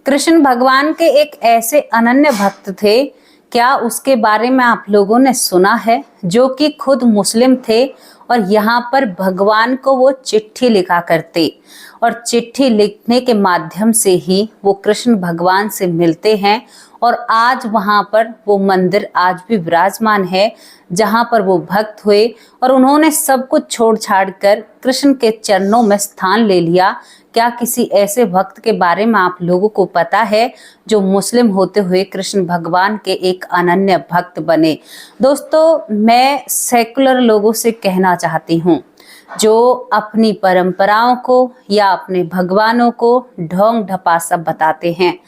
कृष्ण भगवान के एक ऐसे अनन्य भक्त थे, क्या उसके बारे में आप लोगों ने सुना है, जो कि खुद मुस्लिम थे और यहाँ पर भगवान को वो चिट्ठी लिखा करते और चिट्ठी लिखने के माध्यम से ही वो कृष्ण भगवान से मिलते हैं। और आज वहाँ पर वो मंदिर आज भी विराजमान है, जहाँ पर वो भक्त हुए और उन्होंने सब कुछ छोड़ छाड़ कर कृष्ण के चरणों में स्थान ले लिया। क्या किसी ऐसे भक्त के बारे में आप लोगों को पता है जो मुस्लिम होते हुए कृष्ण भगवान के एक अनन्य भक्त बने? दोस्तों, मैं सेकुलर लोगों से कहना चाहती हूँ, जो अपनी परंपराओं को या अपने भगवानों को ढोंग ढपासा बताते हैं,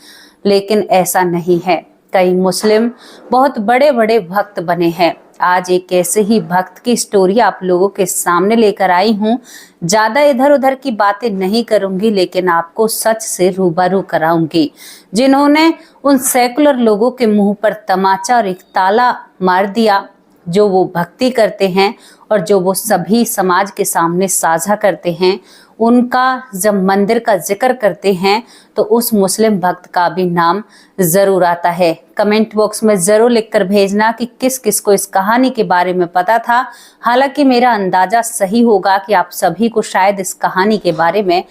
लेकिन ऐसा नहीं है। कई मुस्लिम बहुत बड़े बड़े भक्त बने हैं। आज एक ऐसे ही भक्त की स्टोरी आप लोगों के सामने लेकर आई हूँ। ज्यादा इधर उधर की बातें नहीं करूंगी, लेकिन आपको सच से रूबरू कराऊंगी, जिन्होंने उन सेकुलर लोगों के मुंह पर तमाचा और एक ताला मार दिया, जो वो भक्ति करते हैं और जो वो सभी समाज के सामने साझा करते हैं। उनका जब मंदिर का जिक्र करते हैं तो उस मुस्लिम भक्त का भी नाम जरूर आता है। कमेंट बॉक्स में जरूर लिखकर भेजना कि किस किस को इस कहानी के बारे में पता था। हालांकि मेरा अंदाजा सही होगा कि आप सभी को शायद इस कहानी के बारे में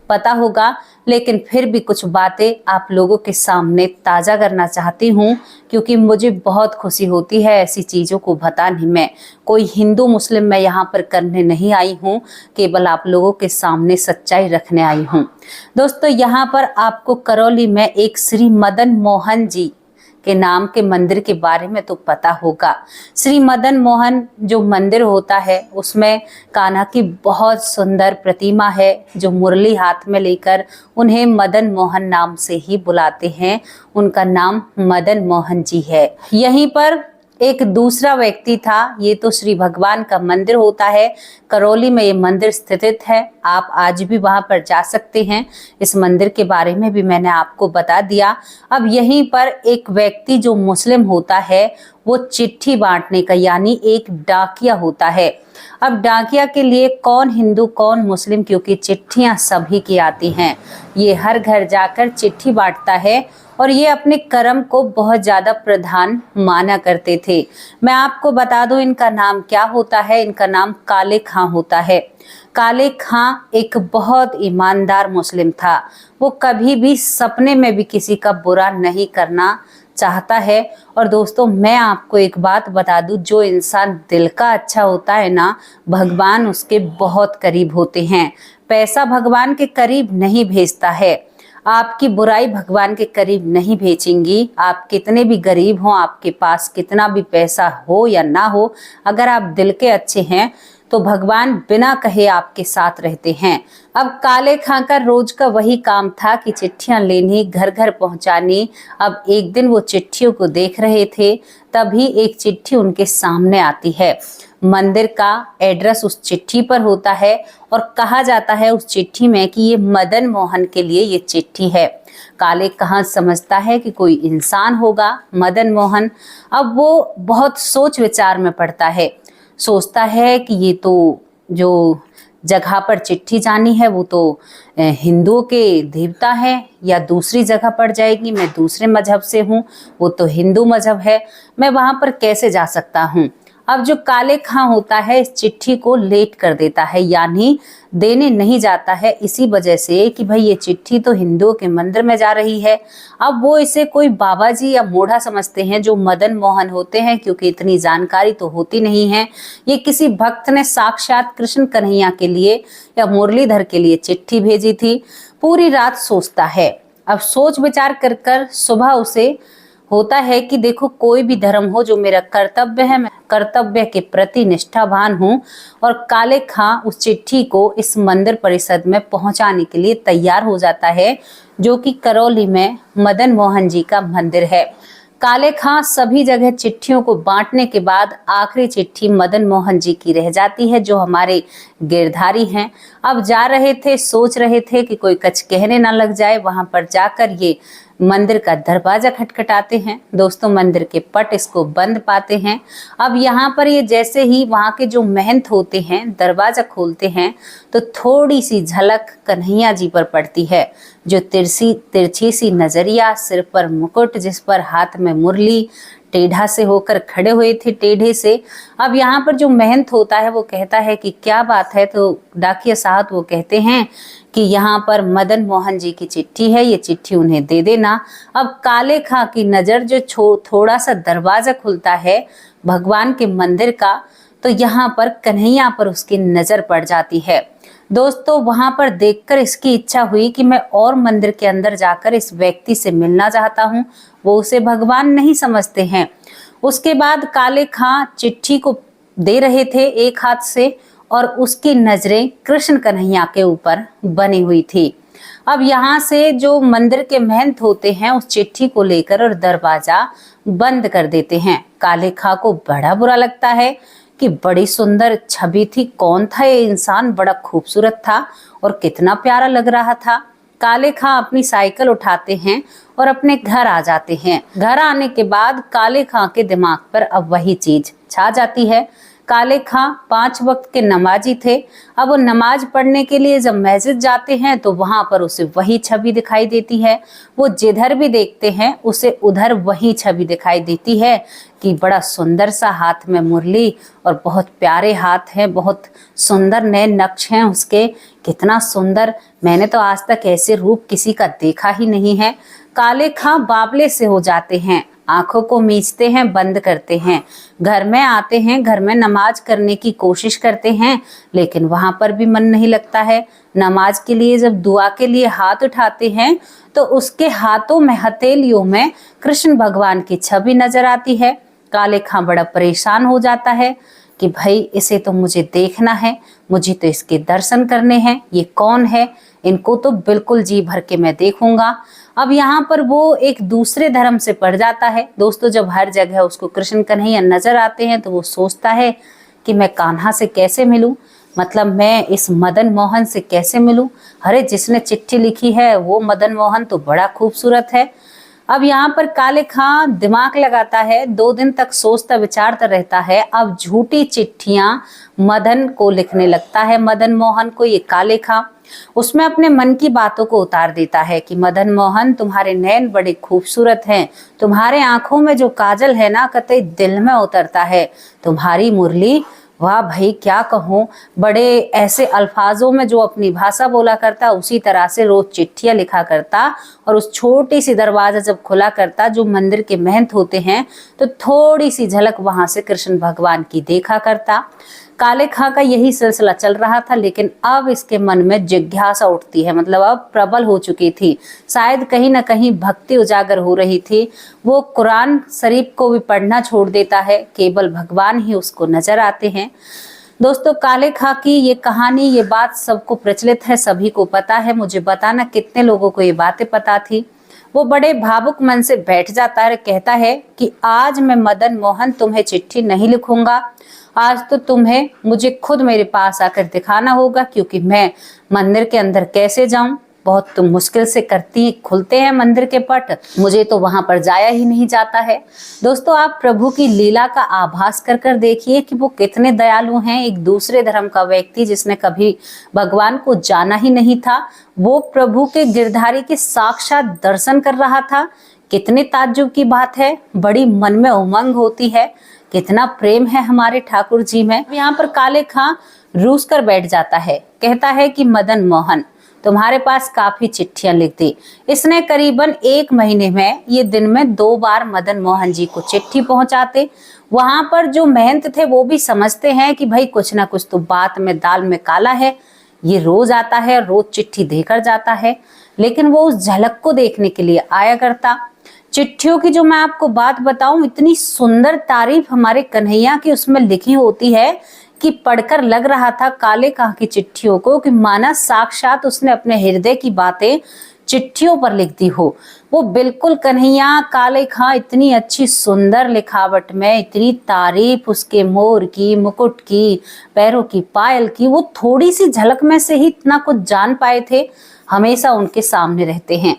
पता होगा, लेकिन फिर भी कुछ बातें आप लोगों के सामने ताज़ा करना चाहती हूँ, क्योंकि मुझे बहुत खुशी होती है ऐसी चीज़ों को बताने में। कोई हिंदू मुस्लिम मैं यहाँ पर करने नहीं आई हूँ, केवल आप लोगों के सामने सच्चाई रखने आई हूँ। दोस्तों, यहाँ पर आपको करौली में एक श्री मदन मोहन जी के नाम के मंदिर के बारे में तो पता होगा। श्री मदन मोहन जो मंदिर होता है, उसमें कान्हा की बहुत सुंदर प्रतिमा है, जो मुरली हाथ में लेकर उन्हें मदन मोहन नाम से ही बुलाते हैं। उनका नाम मदन मोहन जी है। यहीं पर एक दूसरा व्यक्ति था। ये तो श्री भगवान का मंदिर होता है, करौली में ये मंदिर स्थित है। आप आज भी वहां पर जा सकते हैं। इस मंदिर के बारे में भी मैंने आपको बता दिया। अब यहीं पर एक व्यक्ति जो मुस्लिम होता है, वो चिट्ठी बांटने का, यानी एक डाकिया होता है। अब डाकिया के लिए कौन हिंदू कौन मुस्लिम, क्योंकि चिट्ठियां सभी की आती हैं। ये हर घर जाकर चिट्ठी बांटता है और ये अपने कर्म को बहुत ज्यादा प्रधान माना करते थे। मैं आपको बता दूं इनका नाम क्या होता है। इनका नाम काले खां होता है। काले खां एक बहुत ईमानदार मुस्लिम था। वो कभी भी सपने में भी किसी का बुरा नहीं करना चाहता है। और दोस्तों, मैं आपको एक बात बता दूं, जो इंसान दिल का अच्छा होता है ना, भगवान उसके बहुत करीब होते हैं। पैसा भगवान के करीब नहीं भेजता है। आपकी बुराई भगवान के करीब नहीं भेजेंगी। आप कितने भी गरीब हो, आपके पास कितना भी पैसा हो या ना हो, अगर आप दिल के अच्छे हैं तो भगवान बिना कहे आपके साथ रहते हैं। अब काले खां का रोज का वही काम था कि चिट्ठियां लेनी, घर घर पहुंचानी। अब एक दिन वो चिट्ठियों को देख रहे थे, तभी एक चिट्ठी उनके सामने आती है। मंदिर का एड्रेस उस चिट्ठी पर होता है और कहा जाता है उस चिट्ठी में कि ये मदन मोहन के लिए ये चिट्ठी है। काले कहाँ समझता है कि कोई इंसान होगा मदन मोहन। अब वो बहुत सोच विचार में पड़ता है। सोचता है कि ये तो जो जगह पर चिट्ठी जानी है वो तो हिंदुओं के देवता है, या दूसरी जगह पड़ जाएगी। मैं दूसरे मजहब से हूँ, वो तो हिंदू मजहब है, मैं वहां पर कैसे जा सकता हूँ। अब जो काले खां होता है, इस चिट्ठी को लेट कर देता है, यानी देने नहीं जाता है, इसी वजह से कि भाई ये चिट्ठी तो हिंदुओं के मंदिर में जा रही है। अब वो इसे कोई बाबा जी या मोढ़ा समझते हैं जो मदन मोहन होते हैं, क्योंकि इतनी जानकारी तो होती नहीं है। ये किसी भक्त ने साक्षात कृष्ण कन्हैया के लिए या मुरलीधर के लिए चिट्ठी भेजी थी। पूरी रात सोचता है। अब सोच विचार कर कर सुबह उसे होता है कि देखो, कोई भी धर्म हो, जो मेरा कर्तव्य है, मैं कर्तव्य के प्रति निष्ठावान हूँ। और काले खां उस चिट्ठी को इस मंदिर परिषद में पहुंचाने के लिए तैयार हो जाता है, जो कि करौली में मदन मोहन जी का मंदिर है। काले खां सभी जगह चिट्ठियों को बांटने के बाद आखिरी चिट्ठी मदन मोहन जी की रह जाती है, जो हमारे गिरधारी हैं। अब जा रहे थे, सोच रहे थे कि कोई कुछ कहने ना लग जाए। वहां पर जाकर ये मंदिर का दरवाजा खटखटाते हैं। दोस्तों मंदिर के पट इसको बंद पाते हैं। अब यहाँ पर ये जैसे ही वहाँ के जो महंत होते हैं दरवाजा खोलते हैं तो थोड़ी सी झलक कन्हैया जी पर पड़ती है। जो तिरछी सी नजरिया, सिर पर मुकुट, जिस पर हाथ में मुरली, टेढ़ा से होकर खड़े हुए थे टेढ़े से। अब यहाँ पर जो महंत होता है वो कहता है कि क्या बात है, तो डाकिया साहब वो कहते हैं कि यहाँ पर मदन मोहन जी की चिट्ठी है, ये चिट्ठी उन्हें दे देना। अब काले खां की नजर जो थोड़ा सा दरवाजा खुलता है भगवान के मंदिर का, तो यहाँ पर कन्हैया पर उसकी नजर पड़ जाती है। दोस्तों वहां पर देखकर इसकी इच्छा हुई कि मैं और मंदिर के अंदर जाकर इस व्यक्ति से मिलना चाहता हूँ। वो उसे भगवान नहीं समझते हैं। उसके बाद काले खां चिट्ठी को दे रहे थे एक हाथ से और उसकी नजरें कृष्ण कन्हैया के ऊपर बनी हुई थी। अब यहाँ से जो मंदिर के महंत होते हैं उस चिट्ठी को लेकर और दरवाजा बंद कर देते हैं। काले खां को बड़ा बुरा लगता है कि बड़ी सुंदर छवि थी, कौन था ये इंसान, बड़ा खूबसूरत था और कितना प्यारा लग रहा था। काले खां अपनी साइकिल उठाते हैं और अपने घर आ जाते हैं। घर आने के बाद काले खां के दिमाग पर अब वही चीज छा जाती है। काले खां 5 वक्त के नमाजी थे। अब वो नमाज पढ़ने के लिए जब मस्जिद जाते हैं तो वहां पर उसे वही छवि दिखाई देती है। वो जिधर भी देखते हैं उसे उधर वही छवि दिखाई देती है कि बड़ा सुंदर सा हाथ में मुरली और बहुत प्यारे हाथ हैं, बहुत सुंदर नए नक्श हैं उसके, कितना सुंदर, मैंने तो आज तक ऐसे रूप किसी का देखा ही नहीं है। काले खां बावले से हो जाते हैं, आंखों को मीचते हैं, बंद करते हैं। घर में आते हैं, घर में नमाज करने की कोशिश करते हैं लेकिन वहां पर भी मन नहीं लगता है। नमाज के लिए जब दुआ के लिए हाथ उठाते हैं तो उसके हाथों में, हथेलियों में कृष्ण भगवान की छवि नजर आती है। काले खां बड़ा परेशान हो जाता है कि भाई इसे तो मुझे देखना है, मुझे तो इसके दर्शन करने हैं, ये कौन है, इनको तो बिल्कुल जी भर के मैं देखूंगा। अब यहाँ पर वो एक दूसरे धर्म से पड़ जाता है। दोस्तों जब हर जगह उसको कृष्ण कन्हैया नजर आते हैं तो वो सोचता है कि मैं कान्हा से कैसे मिलूं, मतलब मैं इस मदन मोहन से कैसे मिलूं। अरे जिसने चिट्ठी लिखी है वो मदन मोहन तो बड़ा खूबसूरत है। अब यहाँ पर काले खां दिमाग लगाता है, 2 दिन तक सोचता विचारता रहता है। अब झूठी चिट्ठियां मदन को लिखने लगता है, मदन मोहन को, ये काले खां। उसमें अपने मन की बातों को उतार देता है कि मदन मोहन तुम्हारे नैन बड़े खूबसूरत हैं, तुम्हारे आंखों में जो काजल है ना कतई दिल में उतरता है, तुम्हारी मुरली, वाह भाई क्या कहूँ, बड़े ऐसे अल्फाजों में जो अपनी भाषा बोला करता उसी तरह से रोज चिट्ठियां लिखा करता और उस छोटी सी दरवाजा जब खुला करता जो मंदिर के महंत होते हैं तो थोड़ी सी झलक वहां से कृष्ण भगवान की देखा करता। काले खां का यही सिलसिला चल रहा था लेकिन अब इसके मन में जिज्ञासा उठती है, मतलब अब प्रबल हो चुकी थी, शायद कहीं ना कहीं भक्ति उजागर हो रही थी। वो कुरान शरीफ को भी पढ़ना छोड़ देता है, केवल भगवान ही उसको नजर आते हैं। दोस्तों काले खां की ये कहानी, ये बात सबको प्रचलित है, सभी को पता है। मुझे बताना कितने लोगों को ये बातें पता थी। वो बड़े भावुक मन से बैठ जाता है, कहता है कि आज मैं मदन मोहन तुम्हें चिट्ठी नहीं लिखूंगा, आज तो तुम्हें मुझे खुद मेरे पास आकर दिखाना होगा, क्योंकि मैं मंदिर के अंदर कैसे जाऊं, बहुत तुम मुश्किल से खुलते हैं मंदिर के पट, मुझे तो वहां पर जाया ही नहीं जाता है। दोस्तों आप प्रभु की लीला का आभास कर देखिए कि वो कितने दयालु हैं। एक दूसरे धर्म का व्यक्ति जिसने कभी भगवान को जाना ही नहीं था, वो प्रभु के गिरधारी के साक्षात दर्शन कर रहा था। कितने ताज्जुब की बात है, बड़ी मन में उमंग होती है, कितना प्रेम है हमारे ठाकुर जी में। यहाँ पर काले खां रूस कर बैठ जाता है, कहता है कि मदन मोहन तुम्हारे पास काफी चिट्ठियां लिख दी। इसने करीबन 1 महीने में ये दिन में 2 बार मदन मोहन जी को चिट्ठी पहुंचाते। वहां पर जो महंत थे वो भी समझते हैं कि भाई कुछ ना कुछ तो बात में दाल में काला है, ये रोज आता है, रोज चिट्ठी देकर जाता है, लेकिन वो उस झलक को देखने के लिए आया करता। चिट्ठियों की जो मैं आपको बात बताऊं, इतनी सुंदर तारीफ हमारे कन्हैया की उसमें लिखी होती है कि पढ़कर लग रहा था काले खां की चिट्ठियों को कि माना साक्षात उसने अपने हृदय की बातें चिट्ठियों पर लिखती हो। वो बिल्कुल कन्हैया काले खां इतनी अच्छी सुंदर लिखावट में, इतनी तारीफ उसके मोर की, मुकुट की, पैरों की पायल की, वो थोड़ी सी झलक में से ही इतना कुछ जान पाए थे, हमेशा उनके सामने रहते हैं।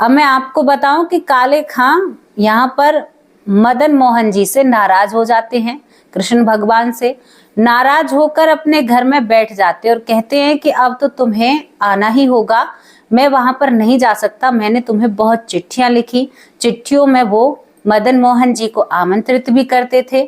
अब मैं आपको बताऊं कि काले खां यहाँ पर मदन मोहन जी से नाराज हो जाते हैं, कृष्ण भगवान से नाराज होकर अपने घर में बैठ जाते और कहते हैं कि अब तो तुम्हें आना ही होगा, मैं वहां पर नहीं जा सकता, मैंने तुम्हें बहुत चिट्ठियां लिखी। चिट्ठियों में वो मदन मोहन जी को आमंत्रित भी करते थे।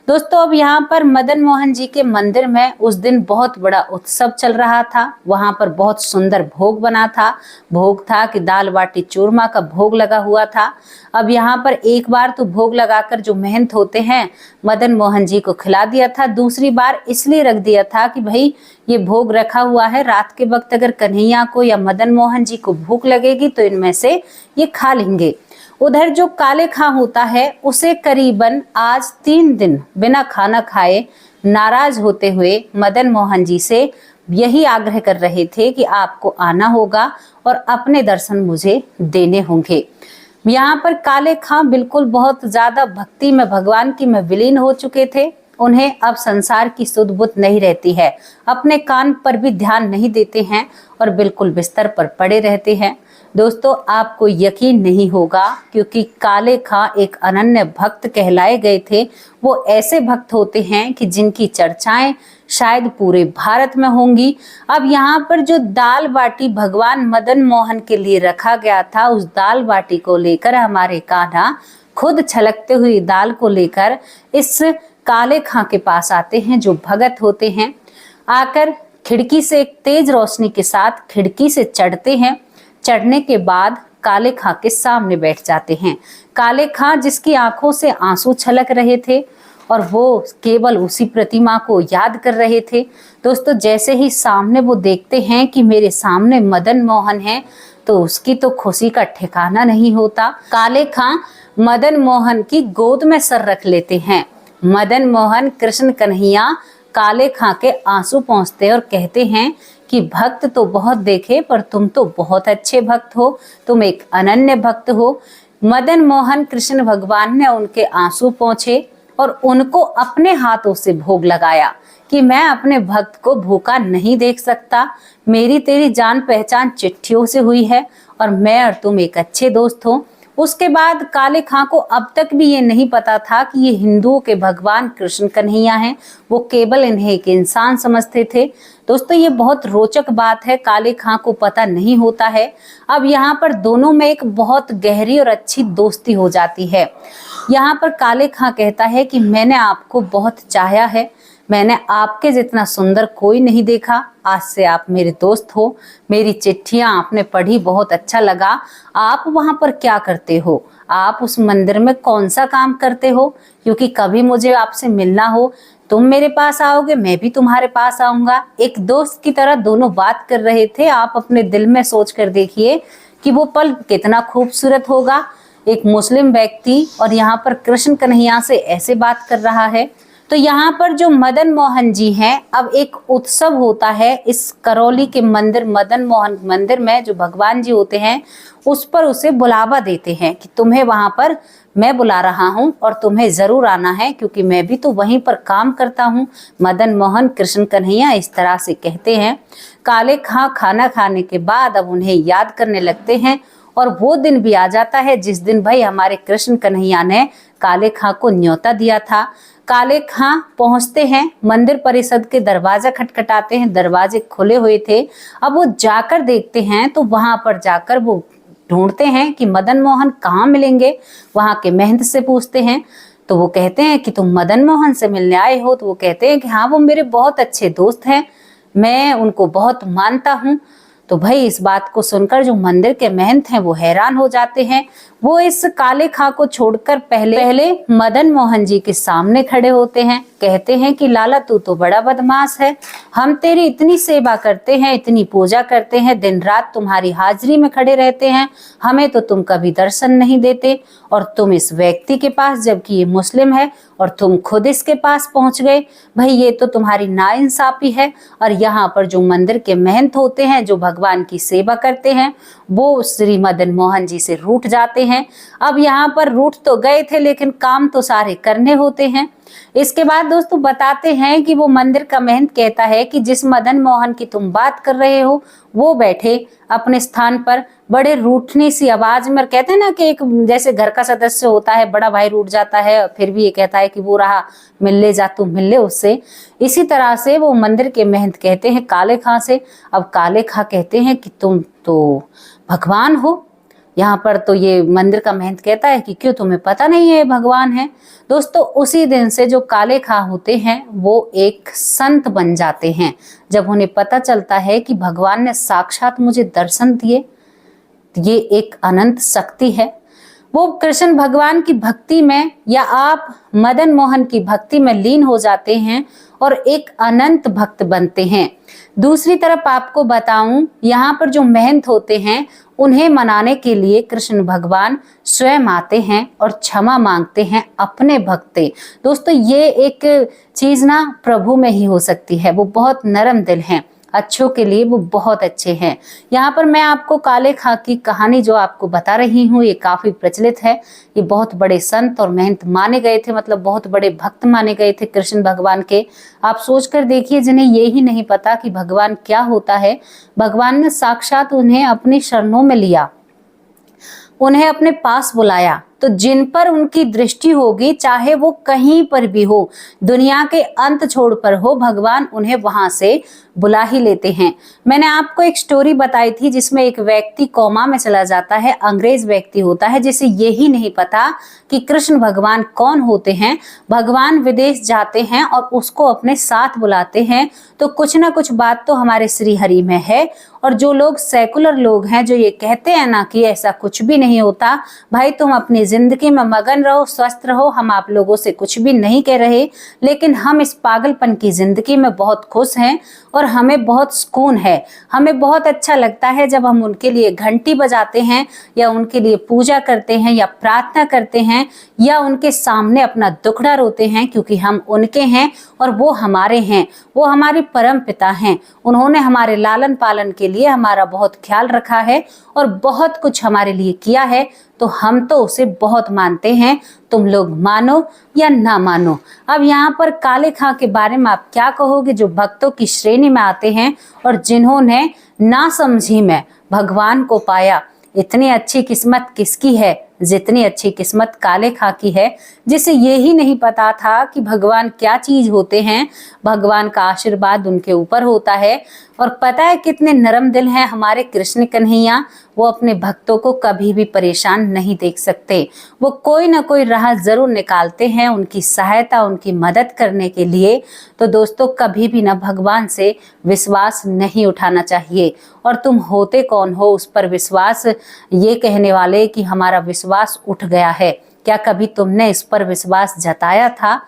दोस्तों अब यहाँ पर मदन मोहन जी के मंदिर में उस दिन बहुत बड़ा उत्सव चल रहा था। वहां पर बहुत सुंदर भोग बना था। भोग था कि दाल बाटी चूरमा का भोग लगा हुआ था। अब यहाँ पर एक बार तो भोग लगाकर जो मेहनत होते हैं मदन मोहन जी को खिला दिया था, दूसरी बार इसलिए रख दिया था कि भाई ये भोग रखा हुआ है, रात के वक्त अगर कन्हैया को या मदन मोहन जी को भूख लगेगी तो इनमें से ये खा लेंगे। उधर जो काले खां होता है उसे करीबन आज 3 दिन बिना खाना खाए नाराज होते हुए मदन मोहन जी से यही आग्रह कर रहे थे कि आपको आना होगा और अपने दर्शन मुझे देने होंगे। यहाँ पर काले खां बिल्कुल बहुत ज्यादा भक्ति में, भगवान की में विलीन हो चुके थे। उन्हें अब संसार की सुध बुध नहीं रहती है, अपने काम पर भी ध्यान नहीं देते हैं और बिल्कुल बिस्तर पर पड़े रहते हैं। दोस्तों आपको यकीन नहीं होगा, क्योंकि काले खां एक अनन्य भक्त कहलाए गए थे। वो ऐसे भक्त होते हैं कि जिनकी चर्चाएं शायद पूरे भारत में होंगी। अब यहाँ पर जो दाल बाटी भगवान मदन मोहन के लिए रखा गया था, उस दाल बाटी को लेकर हमारे कान्हा खुद छलकते हुई दाल को लेकर इस काले खां के पास आते हैं, जो भगत होते हैं। आकर खिड़की से एक तेज रोशनी के साथ खिड़की से चढ़ते हैं। चढ़ने के बाद काले खां के सामने बैठ जाते हैं। काले खां जिसकी आंखों से आंसू छलक रहे थे और वो केवल उसी प्रतिमा को याद कर रहे थे। दोस्तों जैसे ही सामने वो देखते हैं कि मेरे सामने मदन मोहन है, तो उसकी तो खुशी का ठिकाना नहीं होता। काले खां मदन मोहन की गोद में सर रख लेते हैं। मदन मोहन कृष्ण कन्हैया काले खां के आंसू पोंछते और कहते हैं कि भक्त तो बहुत देखे, पर तुम तो बहुत अच्छे भक्त हो, तुम एक अनन्य भक्त हो। मदन मोहन कृष्ण भगवान ने उनके आंसू पोंछे और उनको अपने हाथों से भोग लगाया कि मैं अपने भक्त को भूखा नहीं देख सकता। मेरी तेरी जान पहचान चिट्ठियों से हुई है और मैं और तुम एक अच्छे दोस्त हो। उसके बाद काले खां को अब तक भी ये नहीं पता था कि ये हिंदुओं के भगवान कृष्ण कन्हैया हैं। वो केवल इन्हें एक इंसान समझते थे। दोस्तों ये बहुत रोचक बात है, काले खां को पता नहीं होता है। अब यहाँ पर दोनों में एक बहुत गहरी और अच्छी दोस्ती हो जाती है। यहाँ पर काले खां कहता है कि मैंने आपको बहुत चाहा है, मैंने आपके जितना सुंदर कोई नहीं देखा। आज से आप मेरे दोस्त हो। मेरी चिट्ठियां आपने पढ़ी, बहुत अच्छा लगा। आप वहां पर क्या करते हो, आप उस मंदिर में कौन सा काम करते हो, क्योंकि कभी मुझे आपसे मिलना हो, तुम मेरे पास आओगे, मैं भी तुम्हारे पास आऊंगा। एक दोस्त की तरह दोनों बात कर रहे थे। आप अपने दिल में सोच कर देखिए कि वो पल कितना खूबसूरत होगा। एक मुस्लिम व्यक्ति और यहाँ पर कृष्ण कन्हैया से ऐसे बात कर रहा है। तो यहाँ पर जो मदन मोहन जी हैं, अब एक उत्सव होता है इस करौली के मंदिर, मदन मोहन मंदिर में जो भगवान जी होते हैं, उस पर उसे बुलावा देते हैं कि तुम्हें वहां पर मैं बुला रहा हूं और तुम्हें जरूर आना है, क्योंकि मैं भी तो वहीं पर काम करता हूं। मदन मोहन कृष्ण कन्हैया इस तरह से कहते हैं। काले खां खाना खाने के बाद अब उन्हें याद करने लगते हैं और वो दिन भी आ जाता है जिस दिन भाई हमारे कृष्ण कन्हैया ने काले खां को न्योता दिया था। काले खां पहुंचते हैं, मंदिर परिषद के दरवाजा खटखटाते हैं, दरवाजे खुले हुए थे। अब वो जाकर देखते हैं तो वहां पर जाकर वो ढूंढते हैं कि मदन मोहन कहाँ मिलेंगे। वहां के महंत से पूछते हैं तो वो कहते हैं कि तुम मदन मोहन से मिलने आए हो। तो वो कहते हैं कि हाँ, वो मेरे बहुत अच्छे दोस्त हैं, मैं उनको बहुत मानता हूँ। तो भाई इस बात को सुनकर जो मंदिर के महंत हैं वो हैरान हो जाते हैं। वो इस काले खां को छोड़कर पहले मदन मोहन जी के सामने खड़े होते हैं। कहते हैं कि लाला तू तो बड़ा बदमाश है, हम तेरी इतनी सेवा करते हैं, इतनी पूजा करते हैं, दिन रात तुम्हारी हाजिरी में खड़े रहते हैं, हमें तो तुम कभी दर्शन नहीं देते, और तुम इस व्यक्ति के पास, जबकि ये मुस्लिम है, और तुम खुद इसके पास पहुंच गए। भाई ये तो तुम्हारी नाइंसाफी है। और यहाँ पर जो मंदिर के महंत होते हैं, जो भगवान की सेवा करते हैं, वो श्री मदन मोहन जी से रूठ जाते हैं। अब यहाँ पर रूठ तो गए थे, लेकिन काम तो सारे करने होते हैं। इसके बाद दोस्तों बताते हैं कि वो मंदिर का महंत कहता है कि जिस मदन मोहन की तुम बात कर रहे हो वो बैठे अपने स्थान पर बड़े रूठनी सी आवाज में। कहते हैं ना कि एक जैसे घर का सदस्य होता है, बड़ा भाई रूठ जाता है, फिर भी ये कहता है कि वो रहा, मिल ले जा, तू मिल ले उससे। इसी तरह से वो मंदिर के महंत कहते हैं काले खां से। अब काले खां कहते हैं कि तुम तो भगवान हो। यहाँ पर तो ये मंदिर का महंत कहता है कि क्यों तुम्हें पता नहीं है भगवान है। दोस्तों उसी दिन से जो काले खां होते हैं वो एक संत बन जाते हैं। जब उन्हें पता चलता है कि भगवान ने साक्षात मुझे दर्शन दिए, ये एक अनंत शक्ति है, वो कृष्ण भगवान की भक्ति में या आप मदन मोहन की भक्ति में लीन हो जाते हैं और एक अनंत भक्त बनते हैं। दूसरी तरफ आपको बताऊं, यहाँ पर जो महंत होते हैं उन्हें मनाने के लिए कृष्ण भगवान स्वयं आते हैं और क्षमा मांगते हैं अपने भक्त से। दोस्तों ये एक चीज ना प्रभु में ही हो सकती है, वो बहुत नरम दिल हैं, अच्छों के लिए वो बहुत अच्छे हैं। यहाँ पर मैं आपको काले खां की कहानी जो आपको बता रही हूँ, ये काफी प्रचलित है। ये बहुत बड़े संत और महंत माने गए थे, मतलब बहुत बड़े भक्त माने गए थे कृष्ण भगवान के। आप सोच कर देखिए, जिन्हें ये ही नहीं पता कि भगवान क्या होता है, भगवान ने साक्षात उन्हें अपनी शरणों में लिया, उन्हें अपने पास बुलाया। तो जिन पर उनकी दृष्टि होगी, चाहे वो कहीं पर भी हो, दुनिया के अंत छोड़ पर हो, भगवान उन्हें वहां से बुला ही लेते हैं। मैंने आपको एक स्टोरी बताई थी जिसमें एक व्यक्ति कोमा में चला जाता है, अंग्रेज व्यक्ति होता है जिसे ये ही नहीं पता कि कृष्ण भगवान कौन होते हैं। भगवान विदेश जाते हैं और उसको अपने साथ बुलाते हैं। तो कुछ ना कुछ बात तो हमारे श्री हरि में है। और जो लोग सेकुलर लोग हैं, जो ये कहते हैं ना कि ऐसा कुछ भी नहीं होता, भाई तुम अपनी जिंदगी में मगन रहो, स्वस्थ रहो, हम आप लोगों से कुछ भी नहीं कह रहे, लेकिन हम इस पागलपन की जिंदगी में बहुत खुश हैं और हमें बहुत सुकून है। हमें बहुत अच्छा लगता है जब हम उनके लिए घंटी बजाते हैं या उनके लिए पूजा करते हैं या प्रार्थना करते हैं या उनके सामने अपना दुखड़ा रोते हैं, क्योंकि हम उनके हैं और वो हमारे हैं। वो हमारे परम पिता हैं। उन्होंने हमारे लालन पालन के लिए हमारा बहुत ख्याल रखा है और बहुत कुछ हमारे लिए किया है, तो हम तो उसे बहुत मानते हैं, तुम लोग मानो या ना मानो। अब यहाँ पर काले खां के बारे में आप क्या कहोगे, जो भक्तों की श्रेणी में आते हैं और जिन्होंने ना समझी में भगवान को पाया। इतनी अच्छी किस्मत किसकी है जितनी अच्छी किस्मत काले खां की है, जिसे ये ही नहीं पता था कि भगवान क्या चीज होते हैं। भगवान का आशीर्वाद उनके ऊपर होता है। और पता है कितने नरम दिल हैं हमारे कृष्ण कन्हैया, वो अपने भक्तों को कभी भी परेशान नहीं देख सकते। वो कोई ना कोई राह जरूर निकालते हैं उनकी सहायता, उनकी मदद करने के लिए। तो दोस्तों कभी भी ना भगवान से विश्वास नहीं उठाना चाहिए। और तुम होते कौन हो उस पर विश्वास ये कहने वाले कि हमारा विश्वास उठ गया है? क्या कभी तुमने इस पर विश्वास जताया था?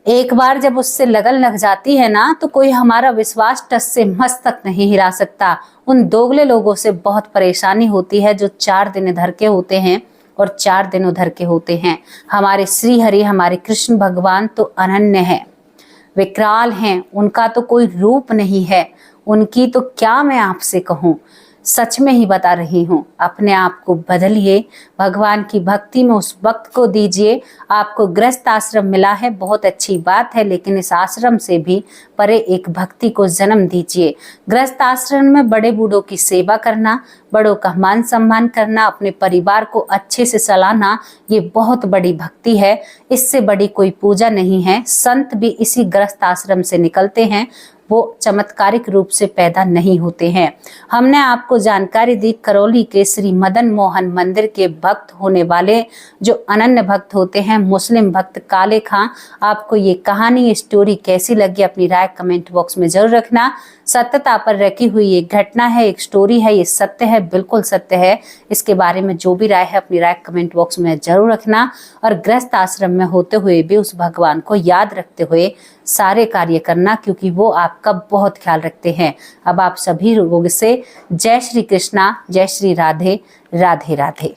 एक बार जब उससे लगन लग जाती है ना, तो कोई हमारा विश्वास टस से मस तक नहीं हिला सकता। उन दोगले लोगों से बहुत परेशानी होती है जो 4 दिन इधर के होते हैं और 4 दिन उधर के होते हैं। हमारे श्री हरि, हमारे कृष्ण भगवान तो अनन्य है, विकराल हैं, उनका तो कोई रूप नहीं है। उनकी तो क्या मैं आपसे कहूँ, सच में ही बता रही हूँ। अपने आप को बदलिए, भगवान की भक्ति में उस वक्त को दीजिए। आपको गृहस्थ आश्रम मिला है, बहुत अच्छी बात है, लेकिन इस आश्रम से भी परे एक भक्ति को जन्म दीजिए। गृहस्थ आश्रम में बड़े बूढ़ों की सेवा करना, बड़ों का मान सम्मान करना, अपने परिवार को अच्छे से चलाना, ये बहुत बड़ी भक्ति है। इससे बड़ी कोई पूजा नहीं है। संत भी इसी गृहस्थ आश्रम से निकलते हैं। वो चमत्कारिक रूप से पैदा नहीं होते हैं। हमने आपको जानकारी दी करौली के श्री मदन मोहन मंदिर के भक्त होने वाले जो अनन्य भक्त होते हैं मुस्लिम भक्त काले खां। आपको ये कहानी, स्टोरी कैसी लगी अपनी राय कमेंट बॉक्स में जरूर रखना। सत्यता पर रखी हुई एक घटना है, एक स्टोरी है, ये सत्य है, बिल्कुल सत्य है। इसके बारे में जो भी राय है अपनी राय कमेंट बॉक्स में जरूर रखना और गृहस्थ आश्रम में होते हुए भी उस भगवान को याद रखते हुए सारे कार्य करना, क्योंकि वो आपका बहुत ख्याल रखते हैं। अब आप सभी लोगों से जय श्री कृष्णा, जय श्री राधे, राधे राधे।